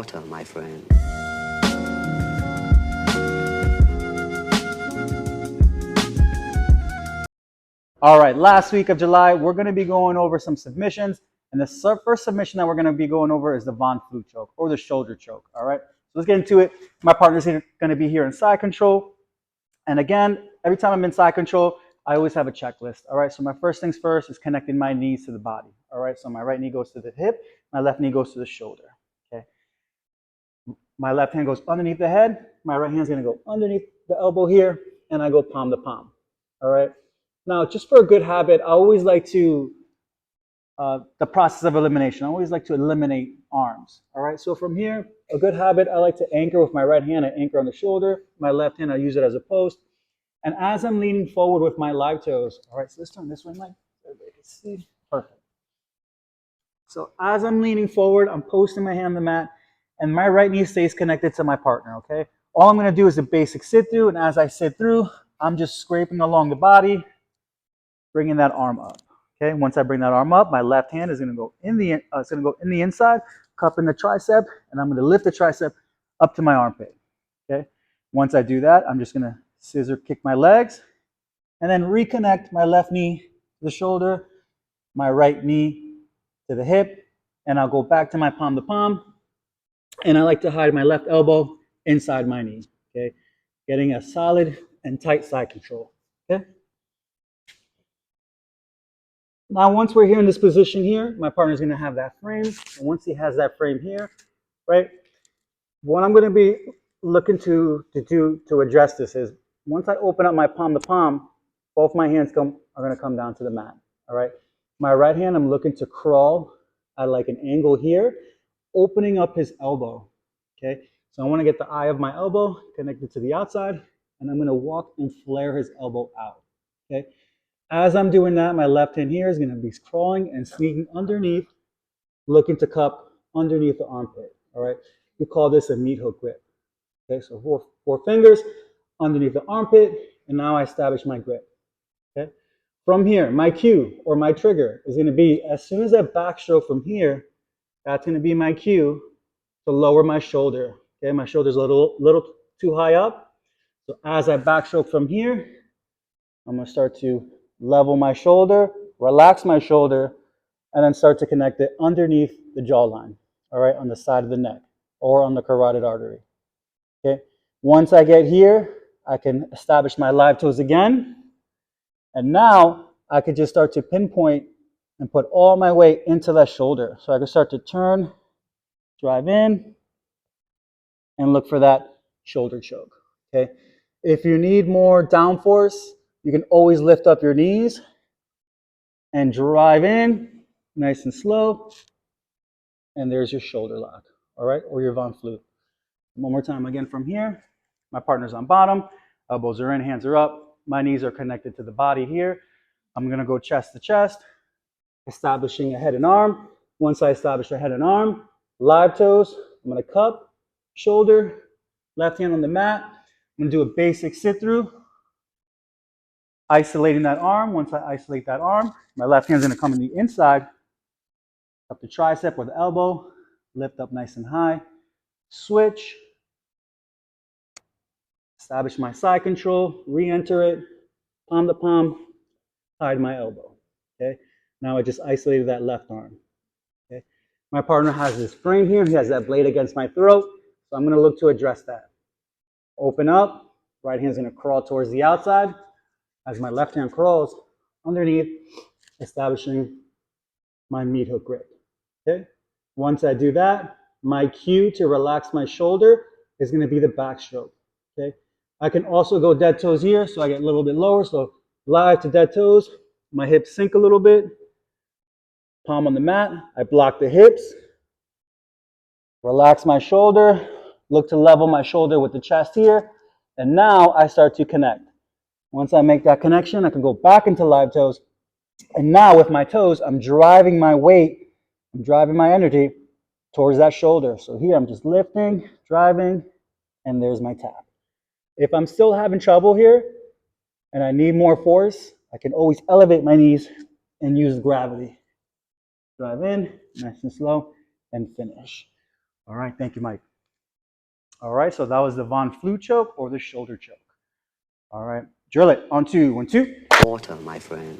water, my friend. All right, last week of July, we're going to be going over some submissions. And the first submission that we're going to be going over is the Von Flue choke or the shoulder choke. All right, so let's get into it. My partner's going to be here in side control. And again, every time I'm in side control, I always have a checklist. All right, so my first things first is connecting my knees to the body. All right, so my right knee goes to the hip, my left knee goes to the shoulder. Okay, my left hand goes underneath the head, my right hand's going to go underneath the elbow here, and I go palm to palm. All right. Now, just for a good habit, I always like to, the process of elimination, I always like to eliminate arms. All right, so from here, a good habit, I like to anchor with my right hand, I anchor on the shoulder. My left hand, I use it as a post. And as I'm leaning forward with my live toes, all right, so let's turn this way, Mike, so everybody can see. Perfect. So as I'm leaning forward, I'm posting my hand on the mat, and my right knee stays connected to my partner, okay? All I'm gonna do is a basic sit through, and as I sit through, I'm just scraping along the body, bringing that arm up. Okay, once I bring that arm up, my left hand is going to go in the inside, cupping the tricep, and I'm going to lift the tricep up to my armpit. Okay, once I do that, I'm just going to scissor kick my legs, and then reconnect my left knee to the shoulder, my right knee to the hip, and I'll go back to my palm to palm, and I like to hide my left elbow inside my knee. Okay, getting a solid and tight side control. Okay. Now, once we're here in this position here, my partner's going to have that frame. And once he has that frame here, right, what I'm going to be looking to do to address this is once I open up my palm to palm, both my hands are going to come down to the mat. All right. My right hand, I'm looking to crawl at like an angle here, opening up his elbow. Okay. So I want to get the eye of my elbow connected to the outside, and I'm going to walk and flare his elbow out. Okay. As I'm doing that, my left hand here is going to be crawling and sneaking underneath, looking to cup underneath the armpit. All right, we call this a meat hook grip. Okay, so four fingers underneath the armpit, and now I establish my grip. Okay, from here, my cue or my trigger is going to be as soon as I backstroke from here, that's going to be my cue to lower my shoulder. Okay, my shoulder's a little too high up. So as I backstroke from here, I'm going to start to level my shoulder, relax my shoulder, and then start to connect it underneath the jawline, all right, on the side of the neck or on the carotid artery. Okay. Once I get here, I can establish my live toes again. And now I can just start to pinpoint and put all my weight into that shoulder. So I can start to turn, drive in, and look for that shoulder choke. Okay. If you need more downforce, you can always lift up your knees and drive in, nice and slow. And there's your shoulder lock, all right, or your Von Flue. One more time again from here. My partner's on bottom, elbows are in, hands are up. My knees are connected to the body here. I'm gonna go chest to chest, establishing a head and arm. Once I establish a head and arm, live toes, I'm gonna cup, shoulder, left hand on the mat. I'm gonna do a basic sit through, isolating that arm. Once I isolate that arm, my left hand's gonna come in the inside, up the tricep or the elbow, lift up nice and high, switch, establish my side control, re-enter it, palm to palm, hide my elbow. Okay. Now I just isolated that left arm. Okay. My partner has this frame here. He has that blade against my throat. So I'm going to look to address that. Open up. Right hand's going to crawl towards the outside. As my left hand crawls underneath, establishing my meat hook grip. Okay. Once I do that, my cue to relax my shoulder is going to be the backstroke. Okay. I can also go dead toes here, so I get a little bit lower. So live to dead toes. My hips sink a little bit. Palm on the mat. I block the hips. Relax my shoulder. Look to level my shoulder with the chest here. And now I start to connect. Once I make that connection, I can go back into live toes. And now with my toes, I'm driving my weight, I'm driving my energy towards that shoulder. So here I'm just lifting, driving, and there's my tap. If I'm still having trouble here and I need more force, I can always elevate my knees and use gravity. Drive in, nice and slow, and finish. All right, thank you, Mike. All right, so that was the Von Flue choke or the shoulder choke. All right, drill it on 2, 1, 2. Water, my friend.